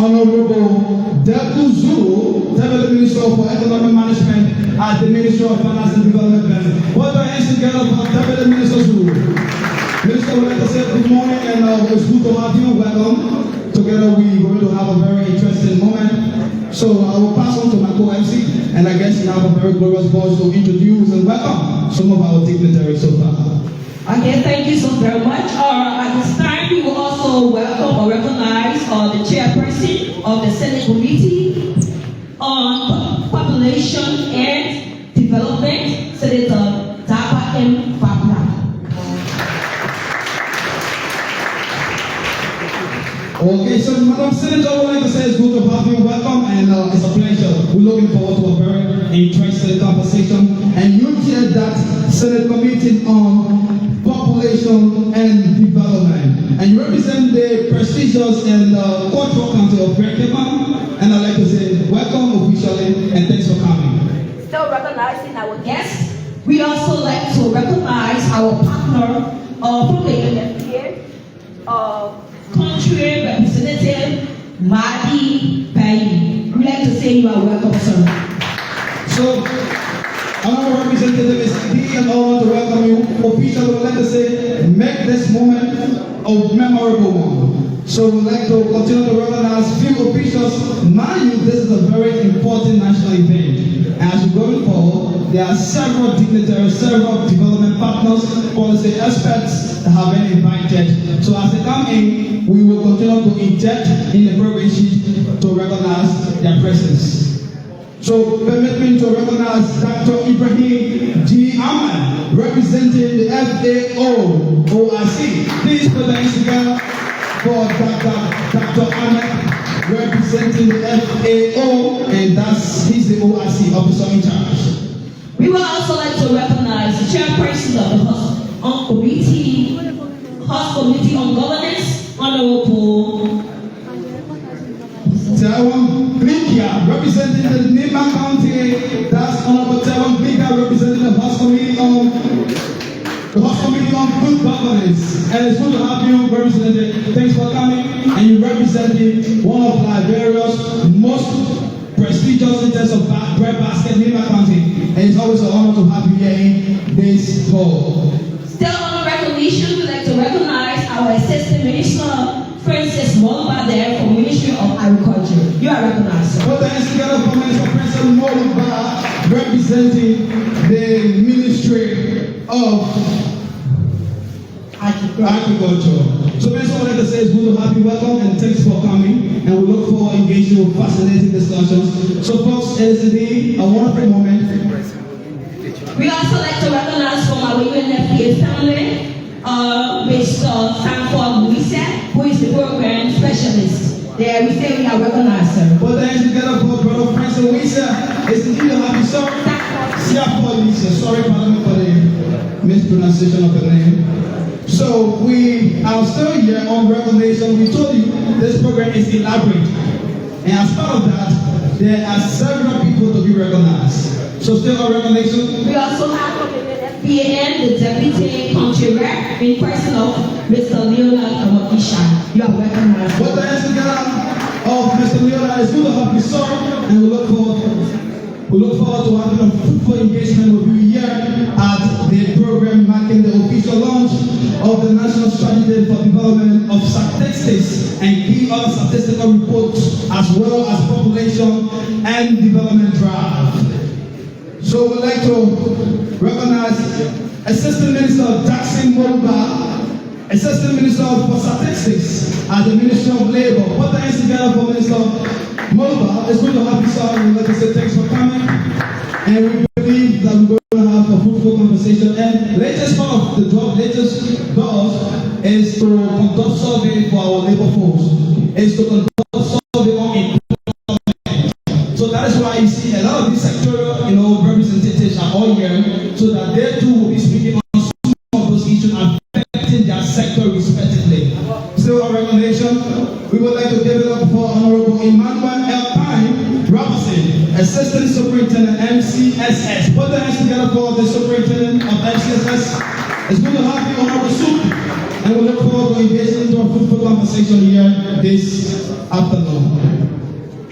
Honorable Debu Zulu, Deputy Minister for Economic Management at the Ministry of Finance and Development. Put your hands together for Deputy Minister Zulu. Minister, would like to say good morning and it's good to have you. Welcome. Together we're going to have a very interesting moment. So I will pass on to my co-MC and I guess you have a very glorious voice to introduce and welcome some of our dignitaries so far. Okay, thank you so very much. At this time, we will also welcome or recognize the chairperson of the Senate Committee on Population and Development, Senator Dapa M. Fabla. Okay, so Madam Senator, I would like to say it's good to have you. Welcome, and it's a pleasure. We're looking forward to a very interesting conversation. And you chair that Senate Committee on Population and Development. And you represent the prestigious and cultural county of Brekema. And I'd like to say welcome officially and thanks for coming. Still recognizing our guests, we also like to recognize our partner from the NFPA, country representative Madi Bayi. We'd like to say you are welcome, sir. So, our representative is here and all to welcome you. Officially, we'd like to say, make this moment a memorable one. So we'd like to continue to recognize few officials. Mind you, this is a very important national event. And as we're going forward, there are several dignitaries, several development partners, policy experts that have been invited. So as they come in, we will continue to inject in the program sheet to recognize their presence. So permit me to recognize Dr. Ibrahim G. Ahmed, representing the FAO OIC. Please put the hands together for Dr. Ahmed, representing the FAO, and he's the OIC officer in charge. We would also like to recognize the chairperson of the House Committee on Governance, Honorable Taiwan Blikia, representing the Nima County. That's Honorable Taiwan Blikia, representing the House Committee on Good Governance. And it's good to have you represented. Thanks for coming. And you represented one of Liberia's most prestigious in terms of breadbasket, Nima County. And it's always an honor to have you here in this hall. Still on recognition, we'd like to recognize our Assistant Minister, Francis Molumba, there from Ministry of Agriculture. You are recognized, sir. Put the hands together for Minister Francis Molumba, representing the Ministry of Agriculture. So Minister, I would like to say it's good to have you. Welcome and thanks for coming. And we look forward to engaging with fascinating discussions. So folks, it is indeed a wonderful moment. We also like to recognize from our UNFPA family, Mr. Sanford Louisa, who is the program specialist. There we say we are recognized, sir. Put the hands together for Brother Francis Louisa. It's indeed a happy sir. Sanford Louisa. Sorry, pardon me for the mispronunciation of the name. So we are still here on recognition. We told you this program is elaborate. And as part of that, there are several people to be recognized. So still on recognition. We also have from the FPN, the Deputy Country Rep, in person of Mr. Leonard Kamakisha. You are recognized. Put the hands together of Mr. Leonard. It's good to have you, sir. And we look forward to having a fruitful engagement with you here at the program marking the official launch of the National Strategy for Development of Statistics and key other statistical reports, as well as population and development drive. So we'd like to recognize Assistant Minister Jackson Molumba, Assistant Minister for Statistics at the Ministry of Labor. Put the hands together for Minister Molumba. It's good to have you, sir. We'd like to say thanks for coming. And we believe that we're going to have a fruitful conversation. And latest part of the job, latest goals is to conduct survey for our labor force. Is to conduct survey on employment. So that is why you see a lot of these sectorial, representatives are all here, so that they too will be speaking on some of those issues affecting their sector respectively. Still on recommendation, we would like to give it up for Honorable Emmanuel L. Pine Robertson, Assistant Superintendent MCSS. Put the hands together for the Superintendent of MCSS. It's good to have you, Honorable Soup, and we look forward to engaging into a fruitful conversation here this afternoon.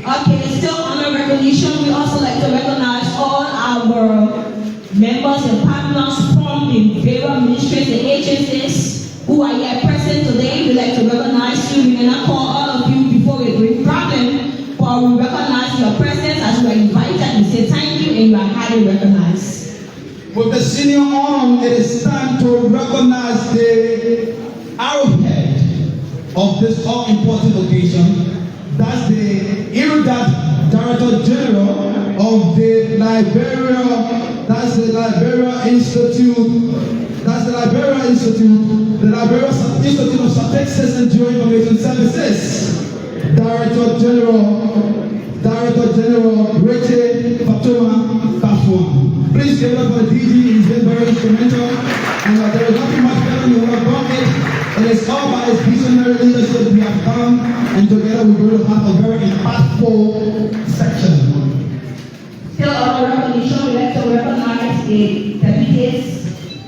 Okay, still honor recognition, we also like to recognize all our members and partners from the various ministries and agencies who are here present today. We like to recognize you. We may not call all of you before we bring problem, but we recognize your presence as you are invited. We say thank you and you are highly recognized. With the senior honor, it is time to recognize the arrowhead of this all-important occasion. That's the erudite Director General of the Liberia. That's the Liberia Institute. That's the Liberia Institute. The Liberia Institute of Statistics and Geoinformation Services. Director General Richard Fatuma Kafwan. Please give it up for the DG. He's been very instrumental. And there is nothing much better than what brought it. It is all by his visionary leadership we have done. And together we're going to have a very impactful section. Still on recognition, we like to recognize the deputies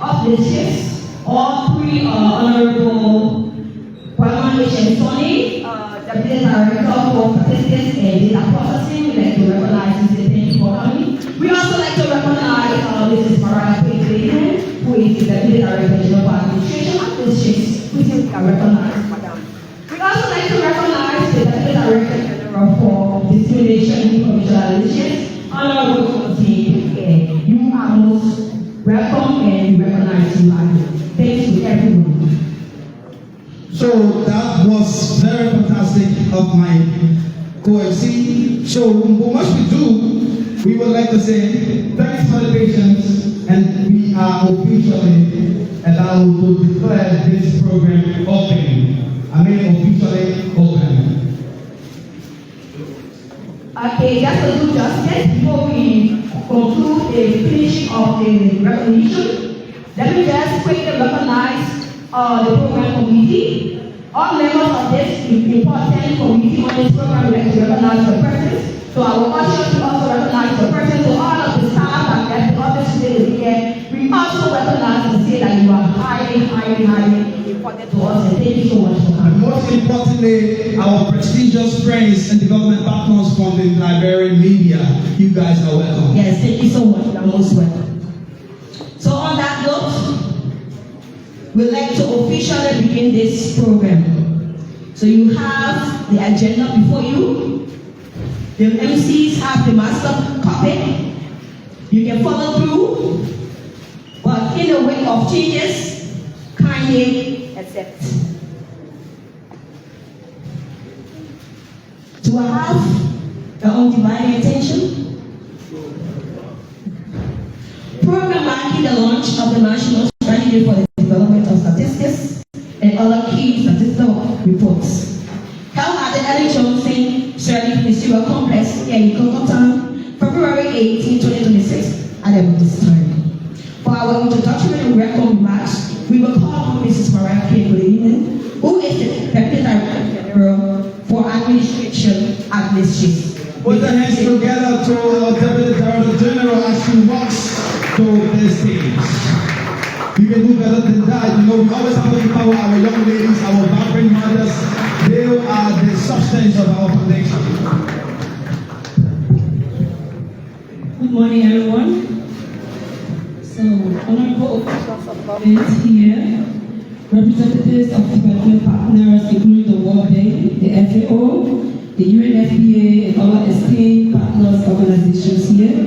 of LISGIS. All three honorable Kwame Shensoni, Deputy Director for Statistics and Data Processing. We like to recognize this. Thank you for coming. We also like to recognize Mrs. Mariah Payne, who is the Deputy Director General for Administration at LISGIS, which is recognized, Madam. We also like to recognize the Deputy Director General for Discrimination Commission at LISGIS, Honorable Timothy. You are most welcome and we recognize you. Thanks to everyone. So that was very fantastic of my co-MC. So what must we do? We would like to say thanks for the patience, and we are officially allowed to declare this program open. I mean officially open. Okay, just to do justice before we conclude the finishing of the recognition, let me just quickly recognize the program committee. All members of this important committee on this program would like to recognize the presence. So I will also recognize the presence of all of the staff that the office today here. We also recognize and say that you are highly important to us, and thank you so much for coming. Most importantly, our prestigious friends and development partners from the Liberian media. You guys are welcome. Yes, thank you so much. You are most welcome. So on that note, we'd like to officially begin this program. So you have the agenda before you. The MCs have the master copy. You can follow through, but in the wake of changes, kindly accept. To have your undivided attention. Program marking the launch of the National Strategy for the Development of Statistics and other key statistical reports. Held at the Ellen Johnson Shirley Ministerial Complex here in Kokotown, February 18, 2026, at about this time. For our introductory and welcome remarks, we will call on Mrs. Mariah Payne, who is the Deputy Director General for Administration at LISGIS. Put the hands together to our Deputy Director General as she walks to the stage. You can do better than that. You know, we always have to empower our young ladies, our vibrant mothers. They are the substance of our foundation. Good morning, everyone. So, honorable officials here, representatives of development partners, including the World Bank, the FAO, the UNFPA, and other esteemed partners organizations here,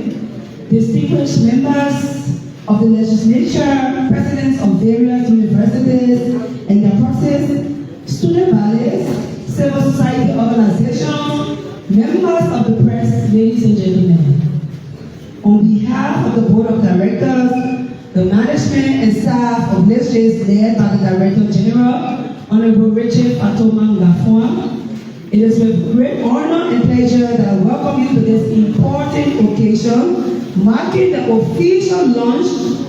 distinguished members of the legislature, presidents of various universities and their process, student bodies, civil society organizations, members of the press, ladies and gentlemen. On behalf of the Board of Directors, the management and staff of LISGIS led by the Director General, Honorable Richard Fatuma Kafwan, it is with great honor and pleasure that I welcome you to this important occasion marking the official launch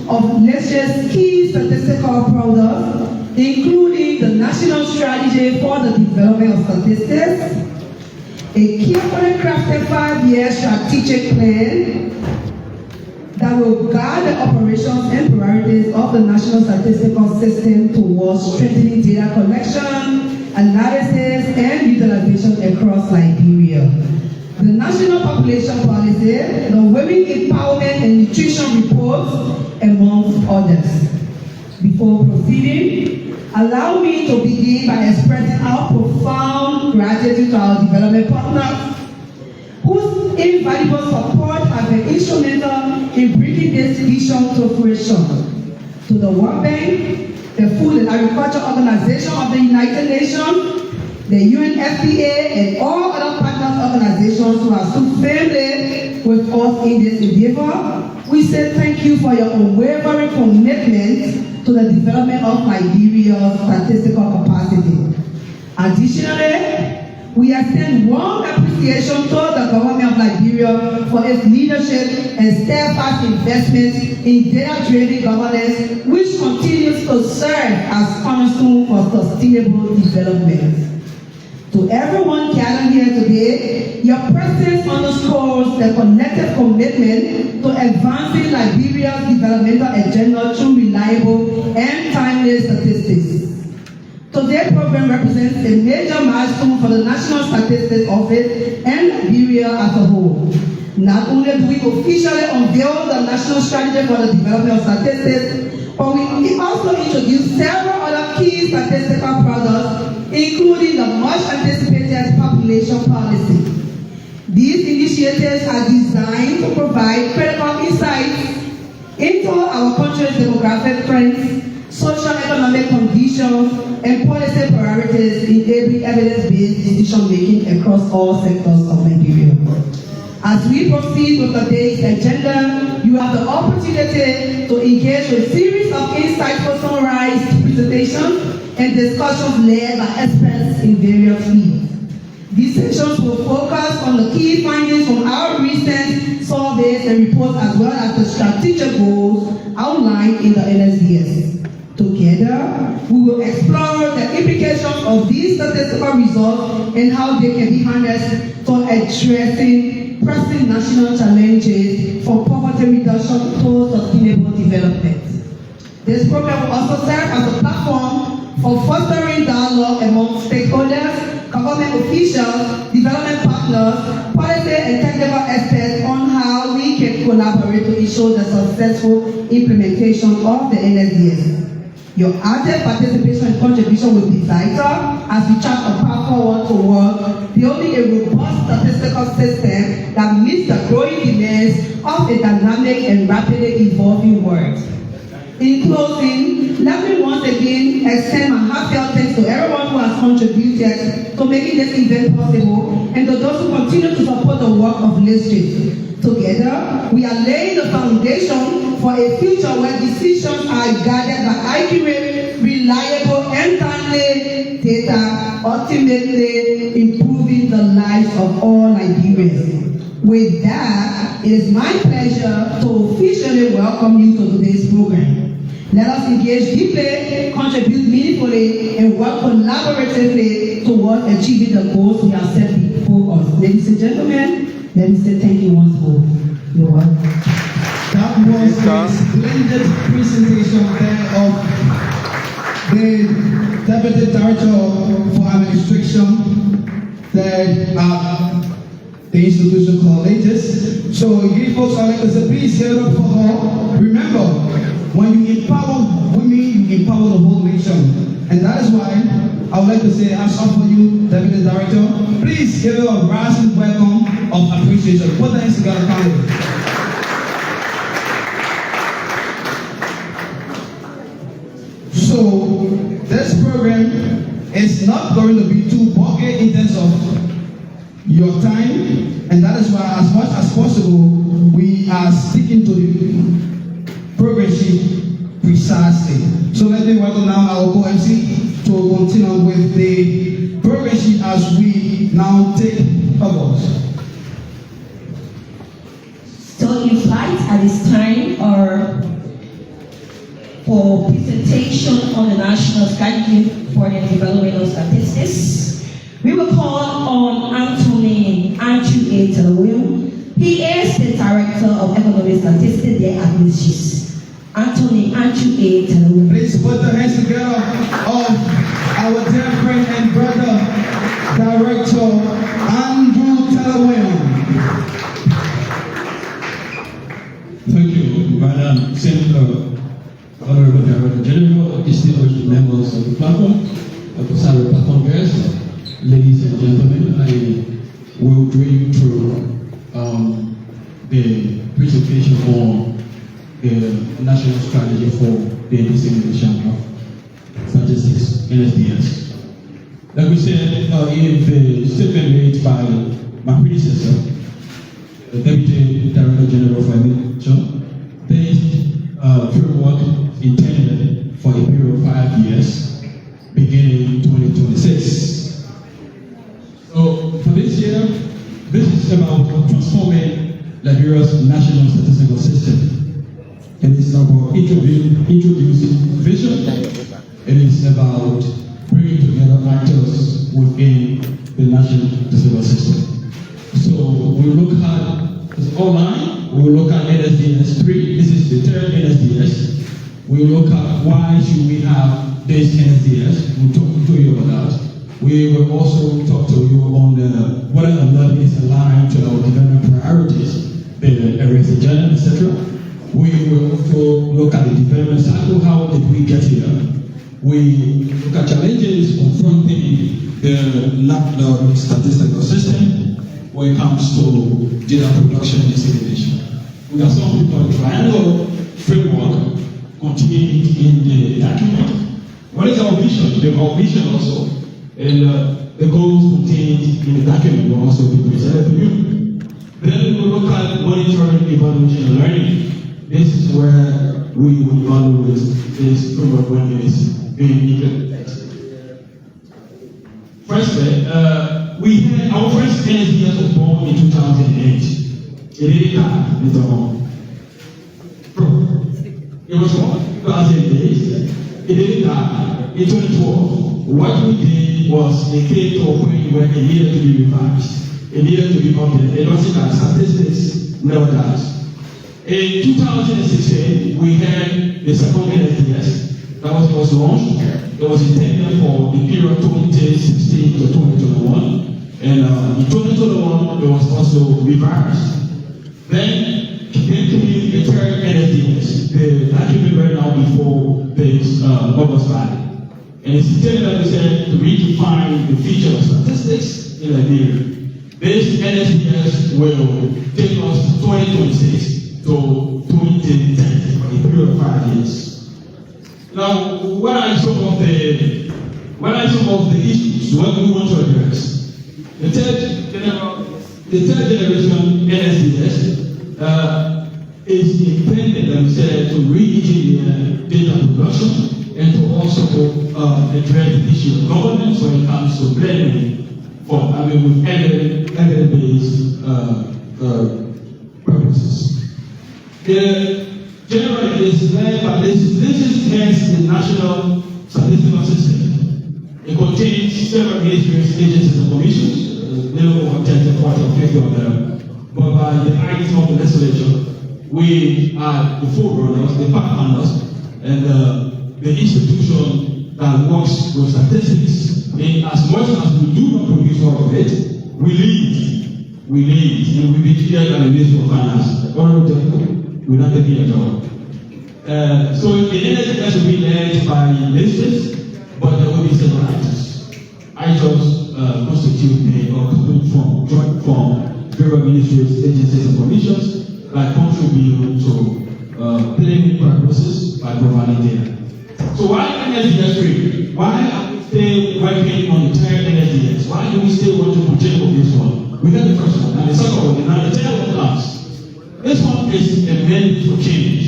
of LISGIS key statistical products, including the National Strategy for the Development of Statistics, a carefully crafted 5-year strategic plan that will guide the operations and priorities of the National Statistical System towards strengthening data collection, analysis, and utilization across Liberia. the National Population Policy, the Women Empowerment and Nutrition Report, amongst others. Before proceeding, allow me to begin by expressing our profound gratitude to our development partners, whose invaluable support has been instrumental in bringing this vision to fruition. To the World Bank, the Food and Agriculture Organization of the United Nations, the UNFPA, and all other partners organizations who have stood firmly with us in this endeavor, we say thank you for your unwavering commitment to the development of Liberia's statistical capacity. Additionally, we extend warm appreciation to the government of Liberia for its leadership and steadfast investment in data-driven governance, which continues to serve as cornerstone for sustainable development. To everyone gathered here today, your presence underscores the collective commitment to advancing Liberia's developmental agenda through reliable and timely statistics. Today's program represents a major milestone for the National Statistics Office and Liberia as a whole. Not only do we officially unveil the national strategy for the development of statistics, but we also introduce several other key statistical products, including the much anticipated population policy. These initiatives are designed to provide critical insights into our country's demographic trends, socio-economic conditions, and policy priorities, enabling evidence-based decision-making across all sectors of Nigeria. As we proceed with today's agenda, you have the opportunity to engage with a series of insightful summarized presentations and discussions led by experts in various fields. These sessions will focus on the key findings from our recent surveys and reports, as well as the strategic goals outlined in the LISGIS. Together, we will explore the implications of these statistical results and how they can be harnessed for addressing pressing national challenges from poverty reduction to sustainable development. This program will also serve as a platform for fostering dialogue among stakeholders, government officials, development partners, policy and technical experts on how we can collaborate to ensure the successful implementation of the LISGIS. Your active participation and contribution will be vital as we chart a path forward toward building a robust statistical system that meets the growing demands of a dynamic and rapidly evolving world. In closing, let me once again extend my heartfelt thanks to everyone who has contributed to making this event possible and to those who continue to support the work of LISGIS. Together, we are laying the foundation for a future where decisions are guided by accurate, reliable, and timely data, ultimately improving the lives of all Nigerians. With that, it is my pleasure to officially welcome you to today's program. Let us engage deeply, contribute meaningfully, and work collaboratively towards achieving the goals we have set before us. Ladies and gentlemen, let me say thank you once more. You're welcome. That was a splendid presentation there of the Deputy Director for Administration there at the institution called LISGIS. So you folks, I'd like to say, please hear up for her. Remember, when you empower women, you empower the whole nation. And that is why I would like to say, hats off for you, Deputy Director. Please give her a rousing welcome of appreciation. Put the hands together, kindly. So this program is not going to be too bulky in terms of your time, and that is why, as much as possible, we are sticking to the program sheet precisely. So let me welcome now our co-MC to continue with the program sheet as we now take over. So in flight at this time are for presentation on the national strategy for the development of statistics. We will call on Anthony Andrew A. Telawil. He is the Director of Economic Statistics there at LISGIS. Anthony Andrew A. Telawil. Please put the hands together of our dear friend and brother, Director Andrew Telawil. Honorable Director General, distinguished members of the platform, Salary platform guests, ladies and gentlemen, I will dream through the presentation on the national strategy for the dissemination of statistics, NSDS. Like we said, in the statement made by my predecessor, the Deputy Director General for Agriculture, this framework intended for a period of 5 years, beginning 2026. So for this year, this is about transforming Liberia's national statistical system. It is about introducing vision. It is about bringing together actors within the national statistical system. So we look at this online. We will look at NSDS 3. This is the third NSDS. We will look at why should we have this NSDS. We'll talk to you about that. We will also talk to you on what are the learnings aligned to our development priorities, the areas of agenda, etc. We will also look at the development cycle. How did we get here? We look at challenges confronting the statistical system when it comes to data production and dissemination. We have something called triangle framework contained in the document. What is our vision? Our vision also, and the goals contained in the document will also be presented to you. Then we will look at monitoring, evaluation, and learning. This is where we will evaluate this framework when it is being implemented. Firstly, we had our first NSDS was born in 2008. It didn't die later on. It was born in 2008. It didn't die. In 2012, what we did was it came to a point where it needed to be revised. It needed to be updated. It doesn't that statistics never dies. In 2016, we had the second NSDS that was launched. It was intended for the period 2016 to 2021. And in 2021, it was also revised. Then came the third NSDS, the document right now before this August 5. And it's intended, like we said, to redefine the feature of statistics in Liberia. This NSDS will take us to 2026 to 2010, a period of 5 years. Now, what are some of the issues? What do we want to address? The third generation NSDS is intended, like we said, to re-engineer data production and to also address the issue of governance when it comes to blending with evidence-based purposes. Generally, it is led by this is hence the national statistical system. It contains several ministries, agencies, and commissions. Little over 10 to 40 or 50 of them. But by the height of the legislature, we are the forerunners, the partners, and the institution that works with statistics. And as much as we do not produce all of it, we lead, and we be clear than the Ministry of Finance. We're not taking a job. So the NSDS will be led by LISGIS, but there will be several actors. Actors constitute or coming from joint from various ministries, agencies, and commissions that contribute to planning purposes by providing data. So why NSDS 3? Why are we still working on the third NSDS? Why do we still want to continue with this one? We got the first one, and the second one, and the third one comes. This one is a demand for change.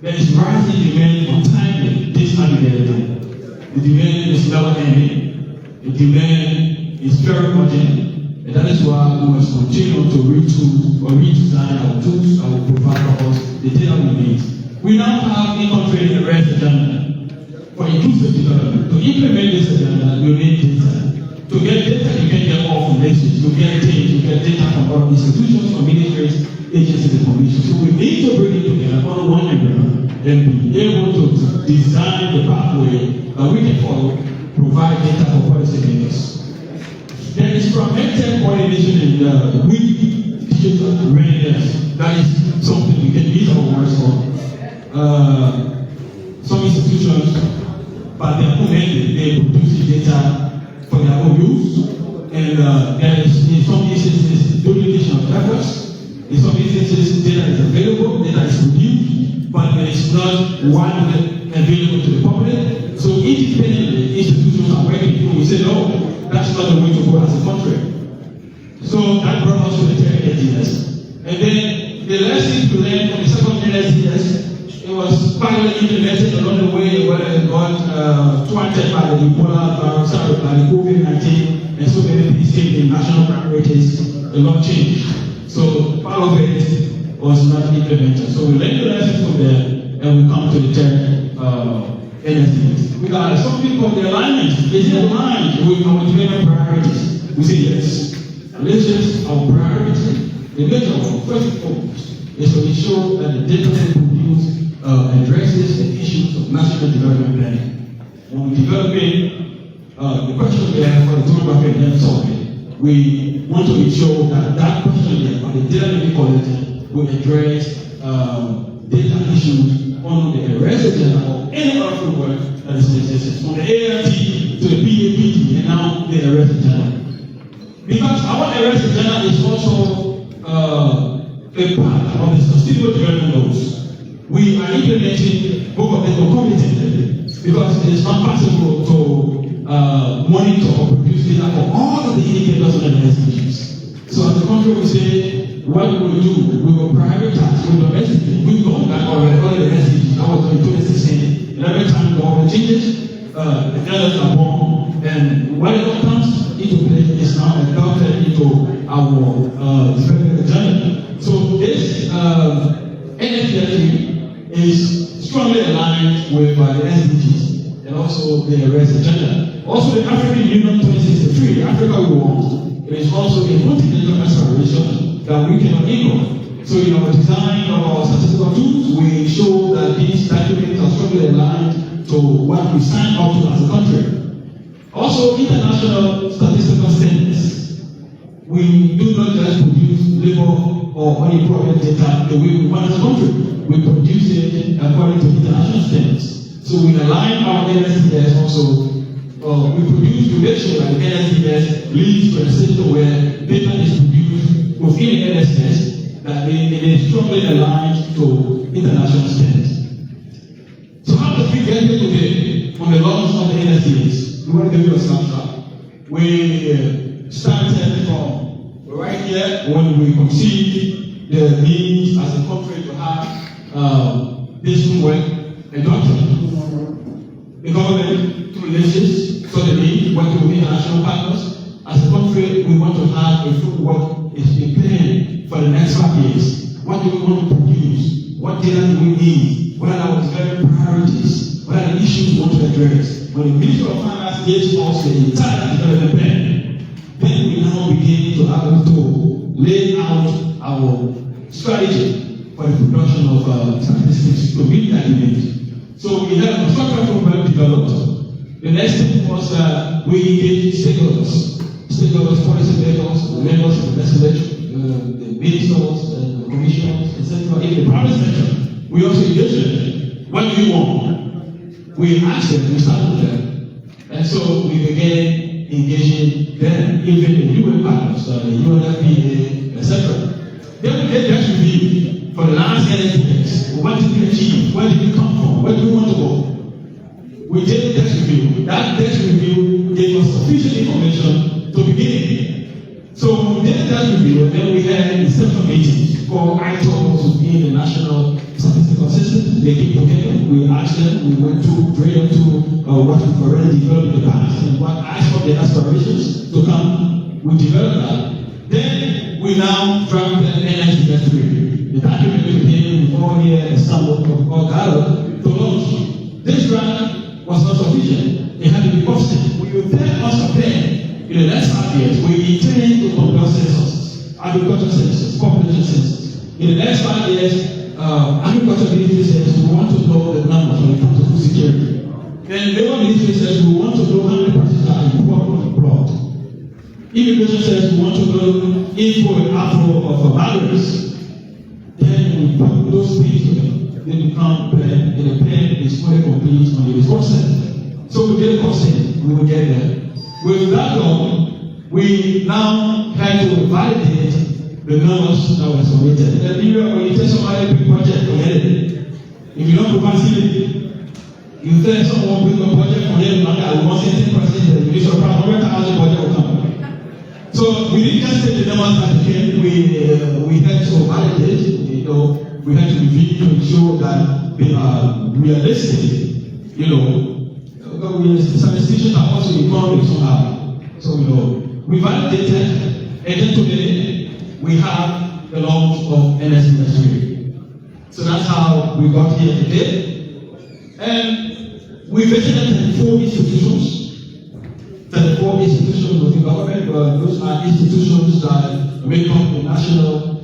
There is rising demand for timely, disaggregated. The demand is never ending. The demand is very urgent, and that is why we must continue to retool or redesign our tools that will provide us the data we need. We now have incorporated the REST agenda for inclusive development. To implement this agenda, you need data. To get data, you can get all from places. You get data from other institutions, from ministries, agencies, and commissions. So we need to bring it together on one umbrella and be able to design the pathway that we can follow, provide data for policymakers. There is fragmented coordination in the digital readiness. That is something we can use our words for. some institutions, but their own end, they produce the data for their own use, and there is, in some instances, duplication of efforts. In some instances, data is available, data is produced, but it is not widely available to the public. So independently, institutions are working. We say, no, that's not the way to go as a country. So that brought us to the third LISGIS. And then the lessons we learned from the second LISGIS, it was finally implemented along the way where it got thwarted by the Ebola virus, by the COVID-19, and so many things came in national priorities, a lot changed. So part of it was not implemented. So we learned the lessons from there, and we come to the third LISGIS. We got something called the alignment. Is it aligned with our development priorities? We say yes. LISGIS, our priority, the major one, first and foremost, is to ensure that the data we produce addresses the issues of national development planning. When we developing the question there for the demographic and health survey, we want to ensure that that question there on the data we collected will address data issues on the resident or any other framework that is necessary, from the ART to the PAPD and now the resident. Because our arrest agenda is also a part of the sustainable development goals. We are implementing both of them concomitantly because it is not possible to monitor or produce data for all of the indicators of the SDGs. So as a country, we say, what we will do, we will prioritize, we will investigate. We've gone back already the SDGs. That was in 2016. And every time the government changes, the agendas are born. And when it all comes into play, it's now adopted into our development agenda. So this NFDFT is strongly aligned with the SDGs and also the REST agenda. Also the African Union 2063, the Africa we want, it is also a continental aspiration that we cannot ignore. So in our design of our statistical tools, we show that these documents are strongly aligned to what we signed up to as a country. Also, international statistical standards. We do not just produce labor or unemployment data the way we want as a country. We produce it according to international standards. So we align our LISGIS also. We produce to make sure that the LISGIS leads to a system where data is produced within the LISGIS that it is strongly aligned to international standards. So how did we get here today on the launch of the LISGIS? We want to give you a snapshot. We started from right here when we conceived the needs as a country to have this framework adopted. The government, through LISGIS, saw the need, went to international partners. As a country, we want to have a framework is prepared for the next 5 years. What do we want to produce? What data do we need? What are our development priorities? What are the issues we want to address? When the Ministry of Finance gives us the entire development plan, then we now begin to have to lay out our strategy for the production of statistics to meet that need. So we have a structural program developed. The next thing was we engaged stakeholders, policymakers, members of the legislature, the ministers, the commissioners, etc. In the private sector, we also engaged them. What do you want? We asked them, we started with them. And so we began engaging them, even the UN partners, the UNFPA, etc. Then we did that review for the last LISGIS. What did we achieve? Where did we come from? Where do we want to go? We did the test review. That test review gave us sufficient information to begin. So we did that review, and then we had several meetings for ITOs within the national statistical system. They came together. We asked them, we went to drill into what we've already developed in the past and what asked for their aspirations to come. We developed that. Then we now drafted an LISGIS review. The document became before here a sample of all gathered to launch. This draft was not sufficient. It had to be posted. We will then also then, in the next 5 years, we intend to conduct censuses, agriculture census, population census. In the next 5 years, agriculture ministry says we want to know the numbers when it comes to food security. Then labor ministry says we want to know how many persons are employed. Immigration says we want to know info and outflow of migrants. Then we put those things together. They become With that done, we now had to validate the numbers that were submitted. In the period when you tell somebody a big project, forget it. If you don't provide it, you tell someone bring a project for them, and I want 10%, you need to apply 100,000 project will come. So we didn't just take the numbers that came, we had to validate, we had to review to ensure that they are realistic, some institutions are also economic somehow. So, we validated, and then today we have the launch of NSDS3. So that's how we got here today. And we visited 34 institutions. 34 institutions within government, but those are institutions that make up the national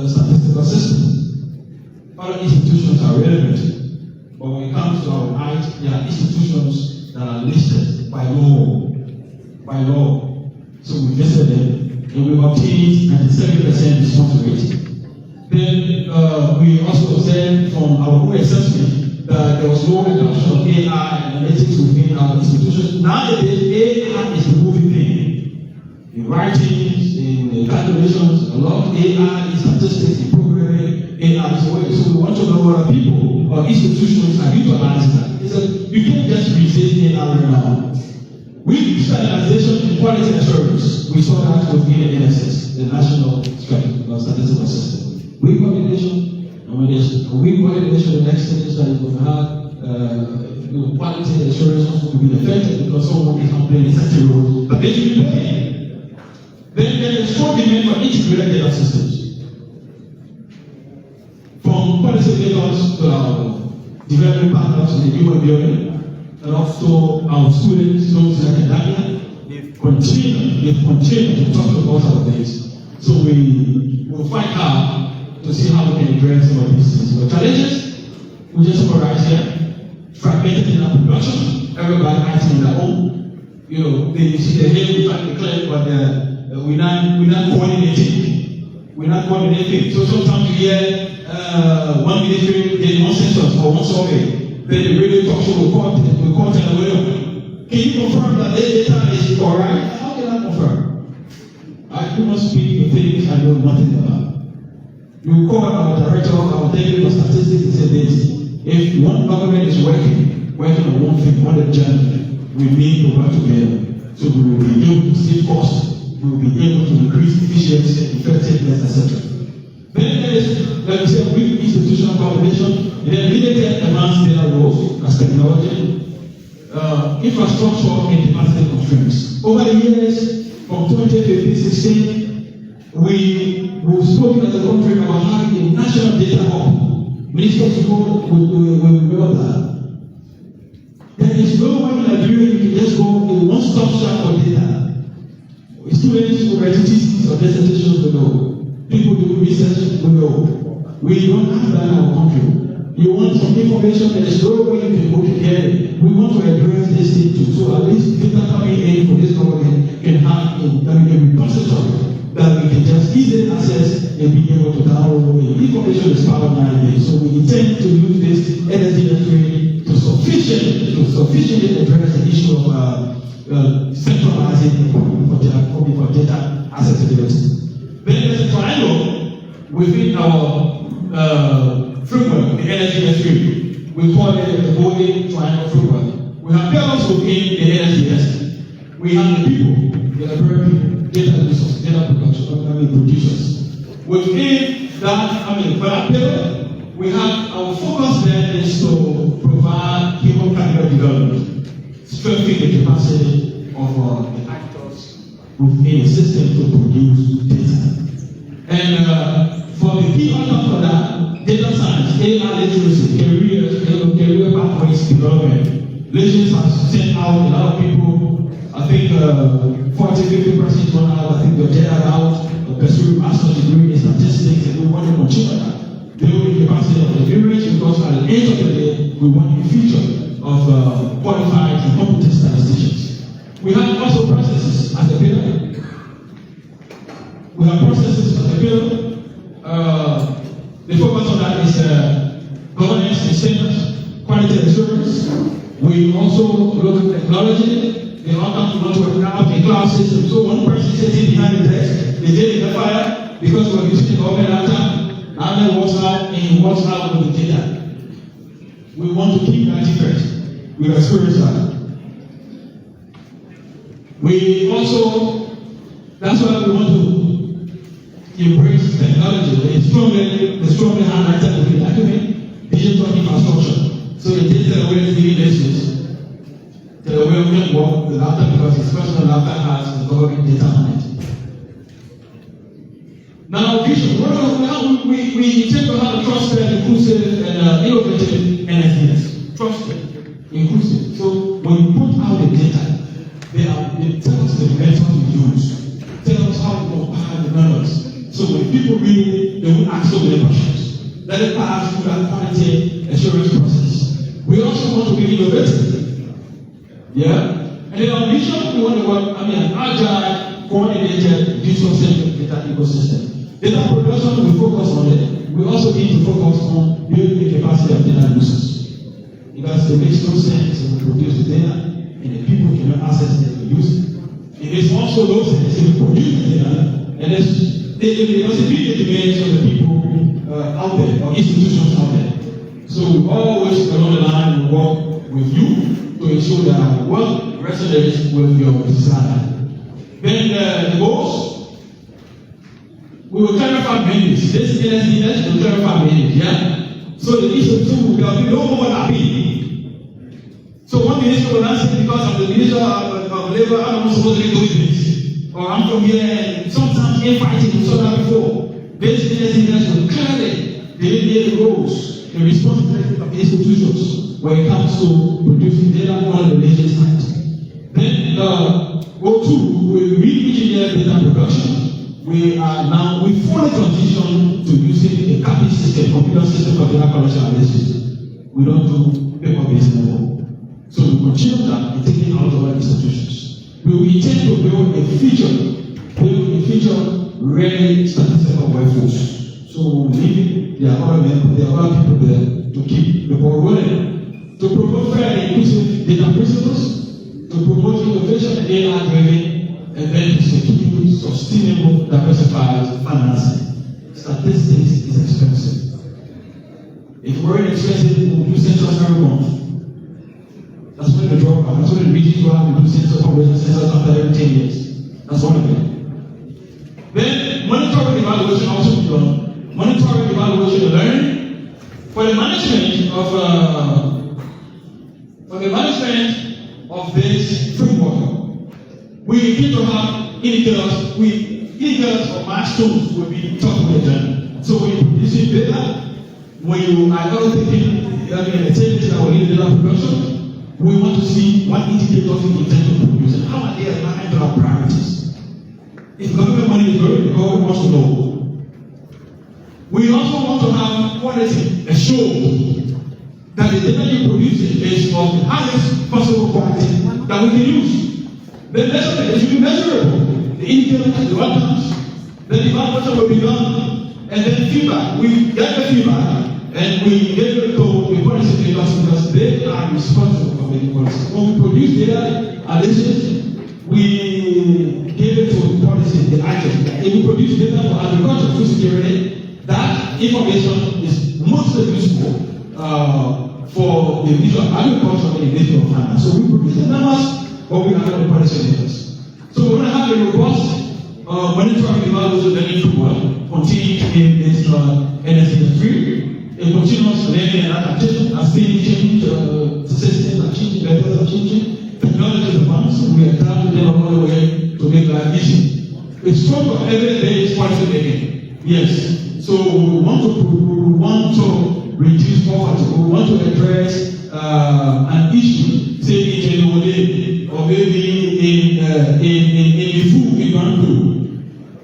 statistical system. Other institutions are relevant, but when it comes to our eyes, there are institutions that are listed by law. So we visited them, and we obtained 97% response rate. Then we also observed from our own assessment that there was no reduction of AI and analytics within our institutions. Nowadays, AI is the moving thing. In writings, in calculations, a lot of AI, in statistics, in programming, AI is way. So we want to know what people or institutions are utilizing that. You can't just resist AI right now. With standardization in quality assurance, we saw that within the NSS, the National Statistical System. With coordination, and when there's weak coordination, the next thing is that you will have quality assurance also to be affected because someone is not playing such a role, but they should be playing. Then there is strong demand for integrated data systems. From policy leaders to our development partners in the human building, and also our students, those in academia, they've continued to talk to us about this. So we will find out to see how we can address some of these things. The challenges, we just summarize here, fragmented in our production, everybody acting on their own. They see the head, we find the client, but we're not coordinating. So sometimes you hear one ministry getting one census or one survey. Then the radio talk show will contact the radio. Can you confirm that this data is correct? How can I confirm? I do not speak the things I know nothing about. You call our director, our technical statistics, and say this. If one government is working on one thing, one agenda, we need to work together. So we will be able to save costs, we will be able to increase efficiency, effectiveness, etc. Then there is, like we said, weak institutional coordination, and then limited advanced data roles as technology, infrastructure and capacity constraints. Over the years, from 2015-16, we've spoken as a country about having a national data hub. Ministers will remember that. There is no one in Nigeria you can just go a one-stop shop for data. Students who write theses or dissertations will know. People do research will know. We don't have that in our country. You want some information, there is no way you can go to get it. We want to address this thing too. So at least data coming in for this government can have a repository that we can just easily access and be able to download. Information is power nowadays. So we intend to use this NSDS3 to sufficiently address the issue of centralizing for data accessibility. Then there's a triangle within our framework, the NSDS3. We call it the golden triangle framework. We have pillars within the NSDS. We have the people, the very people, data resources, data production, producers. Within that, for that pillar, we have our focus there is to provide human capital development, strengthening the capacity of the actors within a system to produce data. And for the key outcome for that, data science, AI literacy, career pathways development. LISGIS has sent out a lot of people. I think 40-50% run out. I think they're dead out, pursuing master's degree in statistics, and we want to continue that. Building capacity of the viewers, because at the end of the day, we want the future of qualified and competent statisticians. We have also processes as a pillar. The focus on that is governance and standards, quality assurance. We also look at technology, They all come to want to work out a cloud system. So one person sitting behind the desk, they did in the fire because we're using the government data. Now they watch out and watch out with the data. We want to keep that secret. We experience that. We also, that's why we want to embrace technology. The strongly highlighted with the document, digital infrastructure. So it takes away the business. The way we can work with laptop because it's personal laptop has the government data on it. Now, vision. We intend to have a trusted, inclusive, and innovative NSDS. Trusted, inclusive. So when we put out the data, they tell us the methods we use, tell us how to compile the numbers. So when people read it, they will ask so many questions. Let it pass through that quality assurance process. We also want to be innovative. Yeah? And then our vision, we want to work, an agile, coordinated, digital-centric data ecosystem. Data production, we focus on it. We also need to focus on building the capacity of data users. Because it makes no sense to produce the data and the people cannot access it and use it. It is also no sense to produce the data and there must be the demands of the people out there or institutions out there. So we always along the line will work with you to ensure that our work resonates with your desire. Then the goals, we will clarify menus. This NSDS will clarify menus, yeah? So the issue too will be no more happy. So one minister will answer because of the minister of labor, I'm not supposed to be doing this. Or I'm from here and sometimes fighting, we saw that before. This NSDS will clearly delineate the roles, the responsibility of the institutions when it comes to producing data on the religious side. Then go2, we re-engineer data production. We fully transition to using a CAPI system, computer system for data collection analysis. We don't do paper-based anymore. So we continue that and taking out of our institutions. We intend to build a feature-ready statistical workforce. So there are other people there to keep the ball rolling. To promote fair and inclusive data principles, to promote innovation and AI-driven, and then to secure sustainable, diversified financing. Statistics is expensive. If we're expensive, we'll do census every month. That's when the drop out. That's when the regions will have to do census population census after every 10 years. That's one of them. Then monitoring evaluation also be done. Monitoring evaluation and learning for the management of this framework. We need to have indicators or milestones will be top of the agenda. So when you're producing data, when you are taking activities that will need data production, we want to see what indicators we intend to produce and how are they aligned to our priorities. If government money is going, the government wants to know. We also want to have quality assured that the data you produce is of the highest possible quality that we can use. The measurement should be measurable. The indicators, the outcomes, then the evaluation will be done, and then feedback. We get the feedback, and we get the code, we policy data because they are responsible for the policy. When we produce data analysis, we give it to the policy, the item. If we produce data for agriculture, food security, that information is mostly useful for the visual agriculture and the visual finance. So we produce the numbers, but we have the policy data. So we're going to have a robust monitoring evaluation learning program continue to be this NSDS free. A continuous learning and adaptation as things change, systems are changing, methods are changing, technology is advancing, we are trying to develop another way to make life easy. It's stronger every day is policy making. Yes. So we want to reduce poverty. We want to address an issue, say in January or maybe in the food in one food.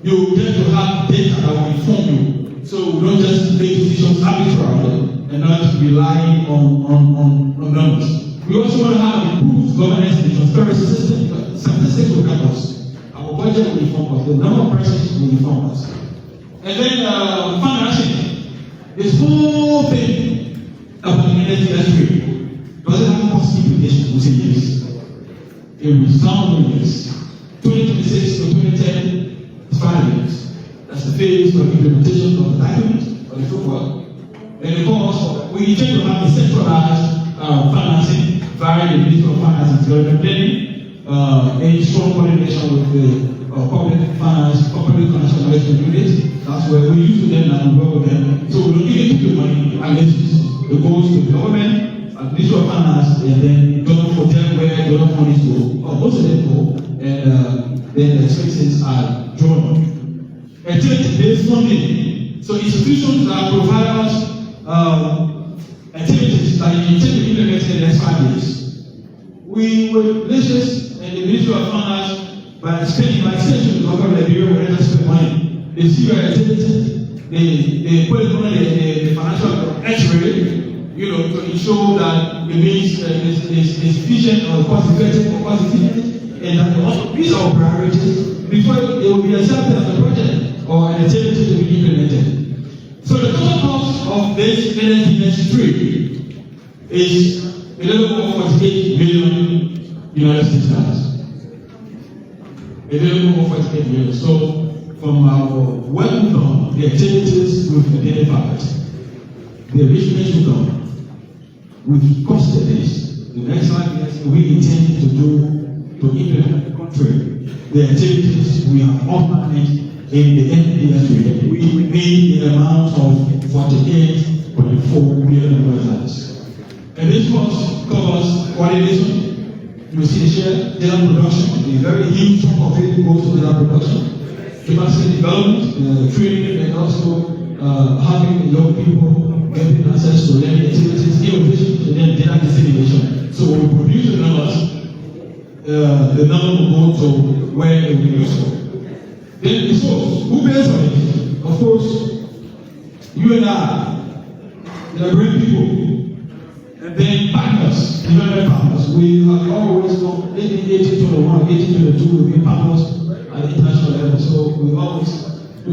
You get to have data that will inform you. So we don't just make decisions arbitrarily and not relying on numbers. We also want to have improved governance and transparency system. Statistics will help us. Our budget will inform us. The number of persons will inform us. And then financing. This whole thing about the energy industry doesn't have cost implications within years. a resounding yes. 2026 to 2010 is 5 years. That's the phase of implementation of the document, of the framework. And of course, we intend to have a centralized financing via the Ministry of Finance and Development Planning, in strong coordination with the public finance, public financial management unit. That's where we use them and we work with them. So we don't even keep the money unless it goes to the government, Ministry of Finance, and then don't forget where the other money go. Or most of them go, and then the expenses are drawn on. And based funding. So institutions that provide us activities that you intend to implement in the next 5 years. We will LISGIS and the Ministry of Finance by extension, the government Liberia will enter spend money. They see your activities, they put it on the financial x-ray, to ensure that it means is efficient or cost effective or cost efficient, and that also these are priorities before they will be accepted as a project or an activity to be implemented. So the total cost of this NSDS 3 is a little over 48 million United States dollars. A little over 48 million. So from our work we've done, the activities we've identified, the arrangements we've done, we've costed this. The next 5 years we intend to implement the contrary. The activities we have outlined in the NDS, we made the amount of $48.4 million. And this cost covers coordination. You see the share, data production, a very huge chunk of it goes to data production, capacity development, training, and also having young people getting access to learning activities, innovation, and then data dissemination. So when we produce the numbers, the number will go to where it will be useful. Then the source, who pays for it? Of course, you and I, the great people, and then partners, development partners. We have always gone 1821, 1822, we've been partners at the international level. So we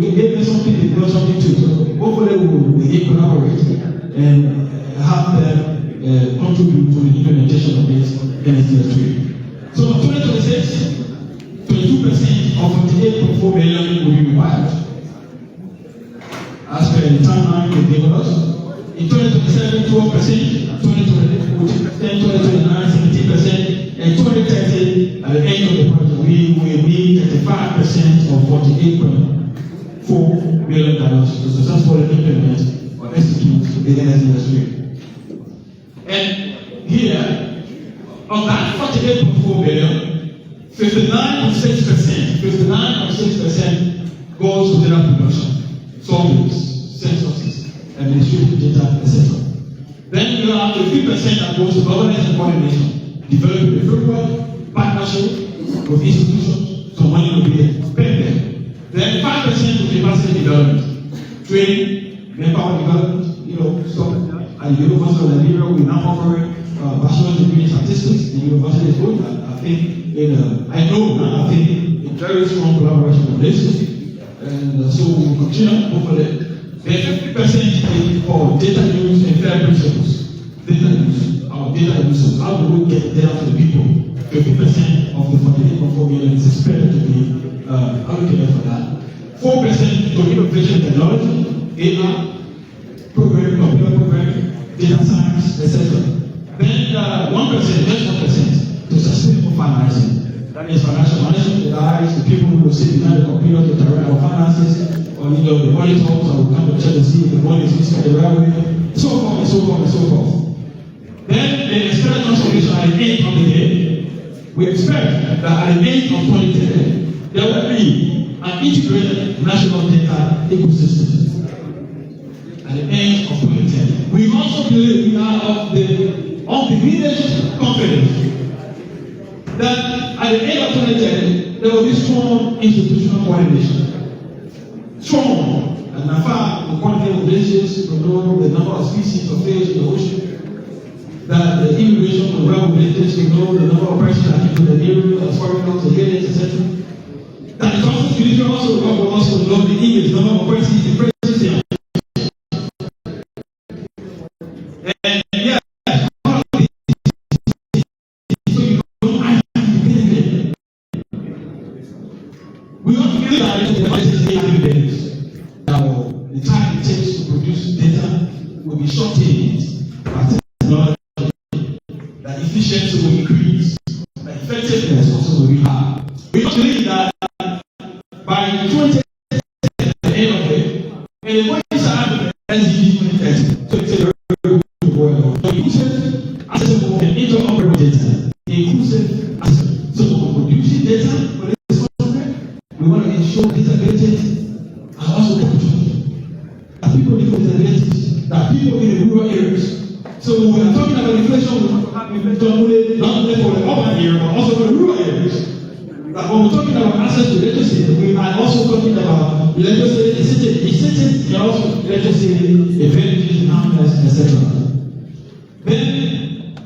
can give them something, they brought something too. So hopefully we can collaborate and have them contribute to the implementation of this NSDS 3. So 2026, 22% of 48.4 million will be required. As per the timeline they gave us. In 2027, 12%, 2028, 14%, 2029, 17%, and 2030, at the end of the project, we will need 35% of $48.4 million to successfully implement or execute the NSDS 3. And here, of that 48.4 billion, 59.6% goes to data production, surveys, censuses, administrative data, etc. Then you have the 3% that goes to governance and coordination, developing the framework, partnership with institutions, so money will be spent. Then 5% will be capacity development, training, manpower development, stuff like that. At the University of Liberia, we now offering bachelor's degree in statistics. The university is good. I think in very strong collaboration with this. And so we will continue, hopefully. Then 50% is for data use and fair principles. Data use, our data use. How do we get data to the people? 50% of the 48.4 million is expected to be allocated for that. 4% to innovation technology, AI, programming, computer programming, data science, etc. Then 1%, just 1%, to sustainable financing. That is financial management, the guys, the people who will sit behind the computer to direct our finances, or the monitors, or will come to check to see if the money is used the right way, so forth and so forth and so forth. Then the expected transformation at the end of the day, we expect that at the end of 2010, there will be an integrated national data ecosystem. At the end of 2010. We also believe we are of the leadership confidence that at the end of 2010, there will be strong institutional coordination. Strong. And in fact, the quantity of glaciers, we know the number of species of fish in the ocean, that the immigration from where we glaciers, we know the number of persons that came to the area, the foreigners, the aliens, etc. That the Constitution Commission also will also know the image, the number of persons, the presence here. And yeah, so you don't So when we are talking about inflation, we have to have inflation only not only for the urban area, but also for the rural areas. But when we're talking about access to electricity, we are also talking about electricity, incentives, and also electricity, advantages, numbers, etc. Then,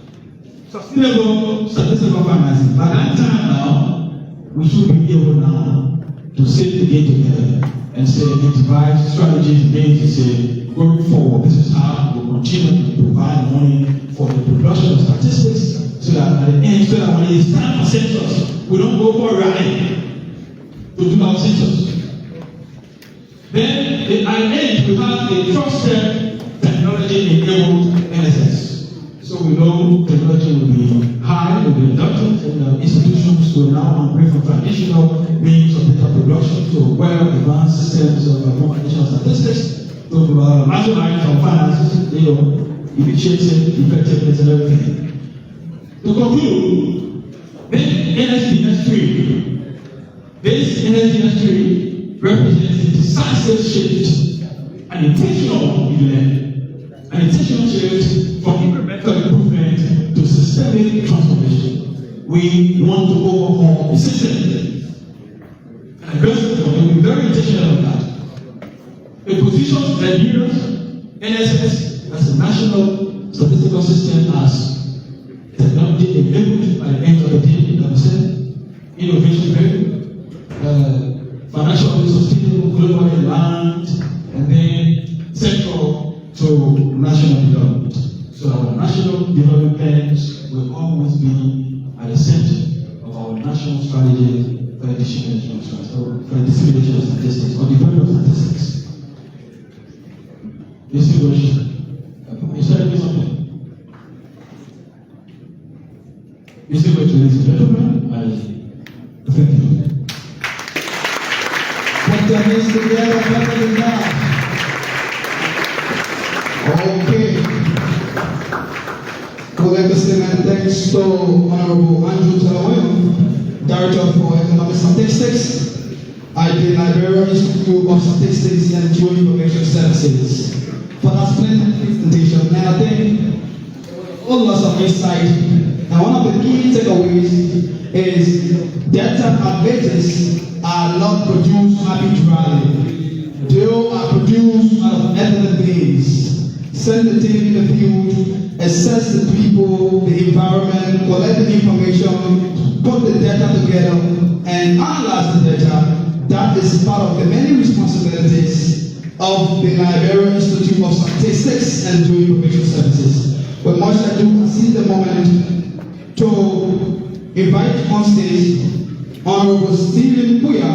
sustainable statistical financing. By that time now, we should be able now to sit again together and say, devise strategies, means to say, going forward, this is how we continue to provide money for the production of statistics, so that at the end, so that when it is time for census, we don't go for a rally to do our census. Then, at the end, we have a trusted technology-enabled NSS. So we know technology will be high, will be adopted, and institutions will now operate from traditional means of data production to well-advanced systems of information statistics, to maximize from finances, efficiency, effectiveness, and everything. To conclude, this NSDS3, this NSDS3 represents a decisive shift, an intentional shift from incremental improvement to systemic transformation. We want to overhaul the system and address it, and we'll be very intentional of that. It positions Nigeria's NSS as a national statistical system as technology enabled by the end of the day, you understand? Innovation driven, financially sustainable, globally aligned, and then central to national development. So our national development plans will always be at the center of our national strategy for the dissemination of statistics, or development of statistics. You see, you said something. You see what ladies and gentlemen, thank you. Put your hands together, clap it down. Okay. We'd like to say many thanks to Honorable Andrew Talawem, Director for Economic Statistics at the Liberia Institute of Statistics and Geoinformation Services, for that splendid presentation. And I think all lots of insight. And one of the key takeaways is data advantages are not produced arbitrarily. They are produced out of evident means. Send the team in the field, assess the people, the environment, collect the information, put the data together, and analyze the data. That is part of the many responsibilities of the Liberia Institute of Statistics and Geoinformation Services. With much ado, I see the moment to invite on stage Honorable Stephen Puya,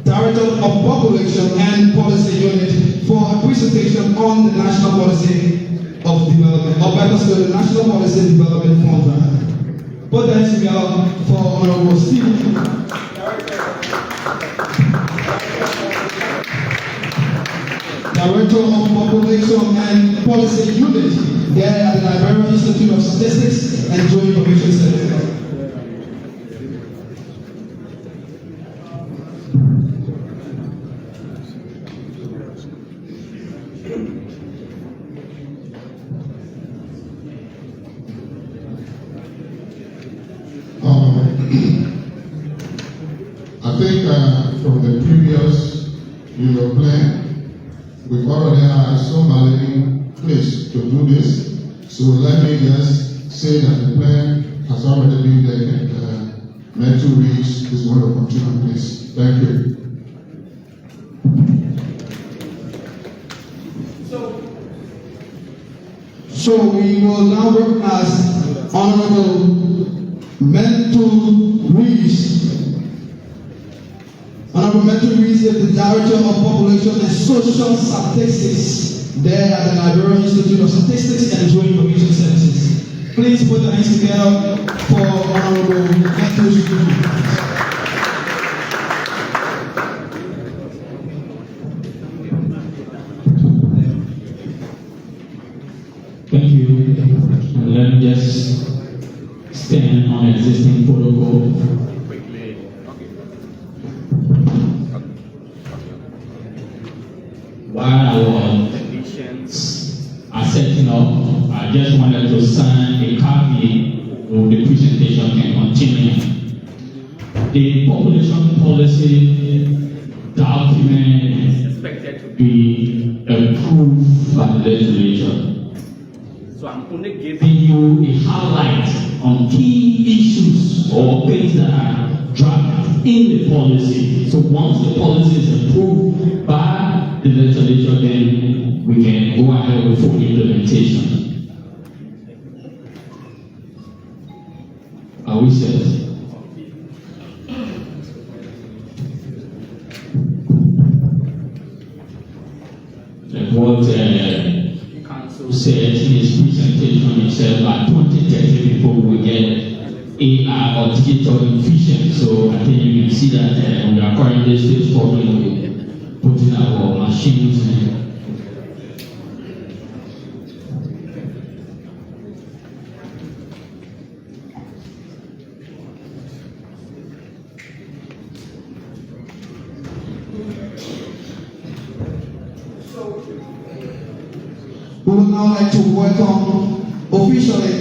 Director of Population and Policy Unit, for a presentation on the National Policy of Development, or better still, the National Policy Development Fund Drive. Put that together for Honorable Stephen, Director of Population and Policy Unit, there at the Liberia Institute of Statistics and Geoinformation Services. I think from the previous plan, we've already had some aligning place to do this. So let me just say that the plan has already been meant to reach this one of continuing place. Thank you. So we will now recognize Honorable Mental Reese. Honorable Mental Reese is the Director of Population and Social Statistics there at the Liberia Institute of Statistics and Geoinformation Services. Please put your hands together for Honorable Mental Reese. Thank you. And let me just stand on existing protocol. While our technicians are setting up, I just wanted to sign a copy of the presentation can continue. The population policy document is expected to be approved by the legislature. So I'm only giving you a highlight on key issues or things that are drafted in the policy. So once the policy is approved by the legislature, then we can go ahead with full implementation. Are we set? Like what Council said in his presentation, he said by 2030 people will get AI or digital efficient. So I think you can see that we are currently still struggling with putting our machines in. We would now like to welcome officially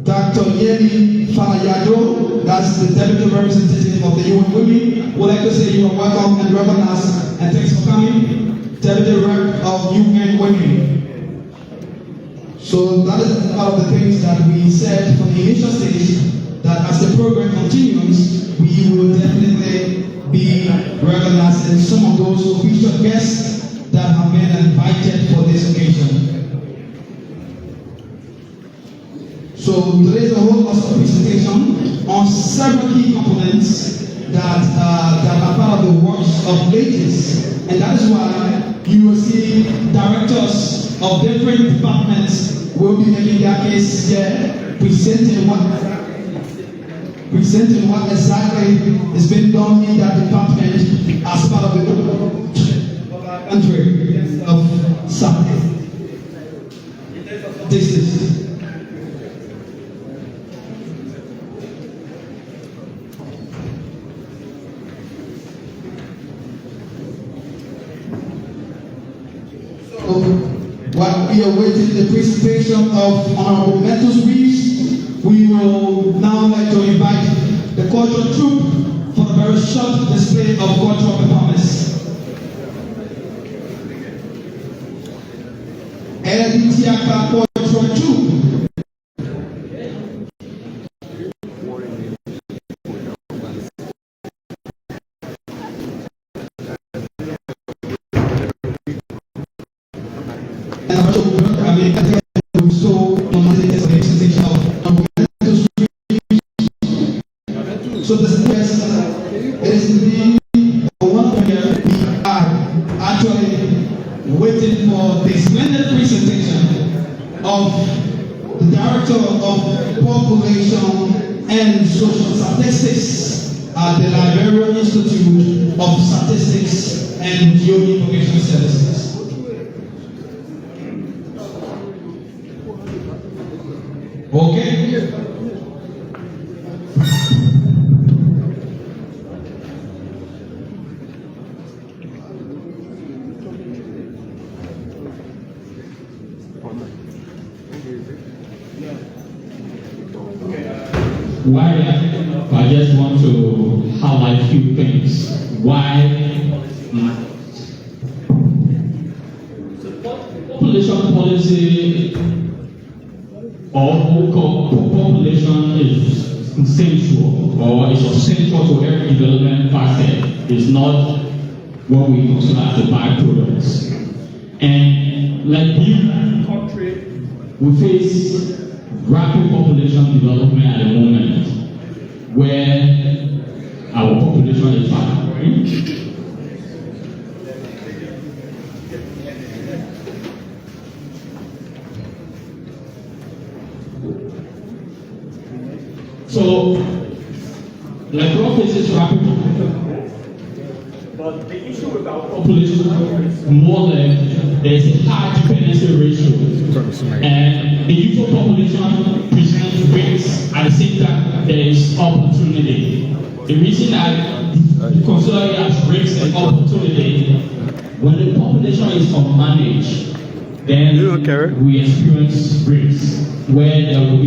Dr. Yemi Falayado, that's the Deputy Representative of the UN Women. We'd like to say you are welcome and recognized, and thanks for coming, Deputy Rep of UN Women. So that is part of the things that we said from the initial stage, that as the program continues, we will definitely be recognizing some of those official guests that have been invited for this occasion. So today is a whole lot of presentation on several key components that are part of the works of LISGIS, and that is why you will see directors of different departments will be making their case here, presenting what exactly is being done in that department as part of the country of statistics. While we are waiting the presentation of Honorable Mentos Reeves, we will now like to invite the cultural troupe for a very short display of cultural performance. LBTIACA cultural troupe. So the stress is to be one year we are actually waiting for the splendid presentation of the Director of Population and Social Statistics at the Liberian Institute of Statistics and Geoinformation Services. Okay. Why? I just want to highlight a few things. Why? So population policy or population is essential or is essential to every development facet. It's not what we consider as the byproducts. And like being a country, we face rapid population development at the moment, where our population is growing. So, like what faces rapid population, but the issue with our population is more like there's a high dependency ratio, and the youthful population presents risks at the same time there is opportunity. The reason I consider it as risks and opportunity, when the population is unmanaged, Then we experience breaks where there will be